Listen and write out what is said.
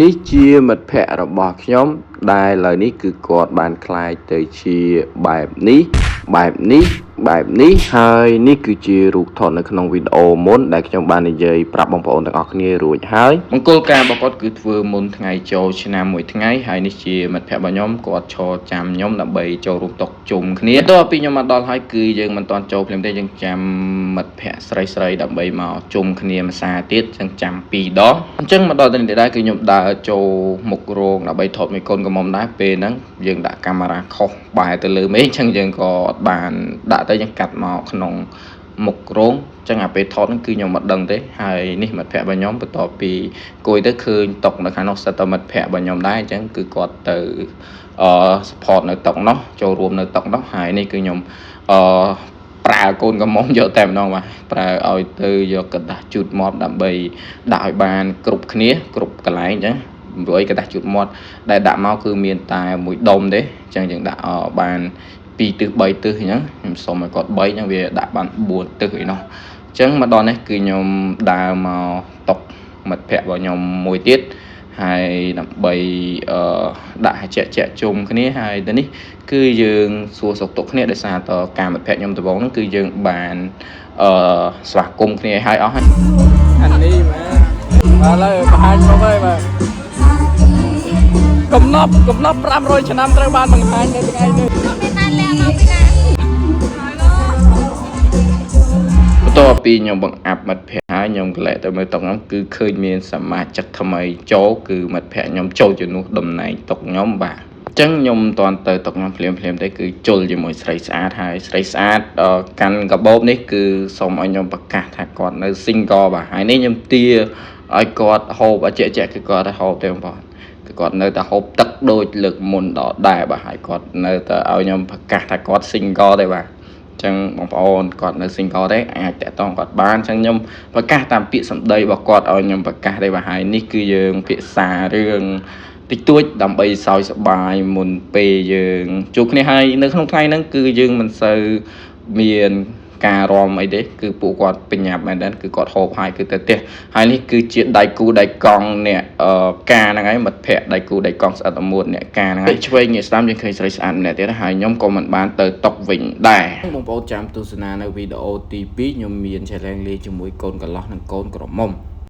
នេះជាមិត្តភក្តិរបស់ខ្ញុំដែលឥឡូវនេះគឺគាត់បានក្លាយទៅជាបែបនេះហើយនេះគឺជារូបថតនៅក្នុងវីដេអូមុនដែលខ្ញុំបាននិយាយប្រាប់បងប្អូនទាំងអស់គ្នារួចហើយមង្គលការរបស់គាត់គឺធ្វើមុនថ្ងៃចូលឆ្នាំមួយថ្ងៃហើយនេះជាមិត្តភក្តិរបស់ខ្ញុំគាត់ឈរចាំខ្ញុំដើម្បីចូលរួមតុជុំគ្នាបន្ទាប់ពីខ្ញុំមកដល់ហើយគឺយើងមិនទាន់ចូលភ្លាមទេយើងចាំមិត្តភក្តិស្រីដើម្បីមកជុំគ្នាម្សាទៀតចឹងចាំ2ដងអញ្ចឹងមកដល់នេះដែរគឺខ្ញុំដើរចូលមុខរោងដើម្បីថតមួយកូនកំមុំដែរពេលហ្នឹងយើងដាក់កាមេរ៉ាខុសបែរទៅលើមេឃអញ្ចឹងយើងក៏អត់បានដាក់ទៅយើងកាត់មកក្នុងមុខរោងអញ្ចឹងអាពេលថតហ្នឹងគឺខ្ញុំមិនដឹងទេហើយនេះមិត្តភក្តិរបស់ខ្ញុំបន្ទាប់ពីគួយទៅឃើញតុកនៅខាងនោះសិតតែមិត្តភក្តិរបស់ខ្ញុំដែរអញ្ចឹងគឺគាត់ទៅsupport នៅតុកនោះចូលរួមនៅតុកនោះហើយនេះគឺខ្ញុំប្រើកូនកំមុំយកតែម្ដងបាទប្រើឲ្យទៅយកกระดาษជូតមាត់ដើម្បីដាក់ឲ្យបានគ្រប់គ្នាគ្រប់កន្លែងអញ្ចឹងព្រោះឯកតាជូតមាត់ដែលដាក់មកគឺមានតែមួយដុំទេអញ្ចឹងយើងដាក់បាន2ទិស3ទិសអញ្ចឹងខ្ញុំសុំឲ្យគាត់3អញ្ចឹងវាដាក់បាន4ទិសឯណោះអញ្ចឹងមកដល់នេះគឺខ្ញុំដើរមកតុកមិត្តភ័ក្តិរបស់ខ្ញុំមួយទៀតហើយដើម្បីដាក់ជាក់ជុំគ្នាហើយទៅនេះគឺយើងសួរសុខទុក្ខគ្នាដោយសារតការមិត្តភ័ក្តិខ្ញុំដំបូងហ្នឹងគឺយើងបានស្វាគមន៍គ្នាឲ្យអស់ហើយអានេះបាទឥឡូវបង្ហាញមកហើយបាទកំណប់500ឆ្នាំត្រូវបានបង្ហាញនៅថ្ងៃនេះបន្ទាប់ពីខ្ញុំបង្អាប់មិត្តភ័ក្តិហើយខ្ញុំក៏លែកទៅមើលតុកខ្ញុំគឺឃើញមានសមាជិកថ្មីចូលគឺមិត្តភ័ក្តិខ្ញុំចូលជំនួសតំណែងតុកខ្ញុំបាទអញ្ចឹងខ្ញុំមិនទាន់ទៅតុកខ្ញុំភ្លាមទេគឺជុលជាមួយស្រីស្អាតហើយស្រីស្អាតកាន់កាបូបនេះគឺសូមឲ្យខ្ញុំប្រកាសថាគាត់នៅ single បាទហើយនេះខ្ញុំទាឲ្យគាត់ហូបជាក់គឺគាត់ហូបទេបងប្អូនគឺគាត់នៅតែហូបទឹកដូចលើកមុនដល់ដែរបាទហើយគាត់នៅតែឲ្យខ្ញុំប្រកាសថាគាត់ single ទេបាទអញ្ចឹងបងប្អូនគាត់នៅ single ទេអាចតាក់ទងគាត់បានអញ្ចឹងខ្ញុំប្រកាសតាមពាក្យសម្ដីរបស់គាត់ឲ្យខ្ញុំប្រកាសទេបាទហើយនេះគឺយើងពិសារឿងតិចតួចដើម្បីសោយសប្បាយមុនពេលយើងជួបគ្នាហើយនៅក្នុងថ្ងៃហ្នឹងគឺយើងមិនសូវមានការរំអីទេគឺពួកគាត់បញ្ញាប់មែនតើគឺគាត់ហូបហើយគឺទៅផ្ទះហើយនេះគឺជាដៃគូដៃកង់អ្នកការហ្នឹងហើយមិត្តភ័ក្តិដៃគូដៃកង់ស្អិតអមួតអ្នកការហ្នឹងហើយឆ្វេងងាកស្ដាំយើងឃើញស្រីស្អាតម្នាក់ទៀតហើយខ្ញុំក៏មិនបានទៅតុកវិញដែរបងប្អូនចាំទស្សនានៅវីដេអូទី2ខ្ញុំមាន challenge លេងជាមួយកូនកន្លោះនិងកូនក្រមុំ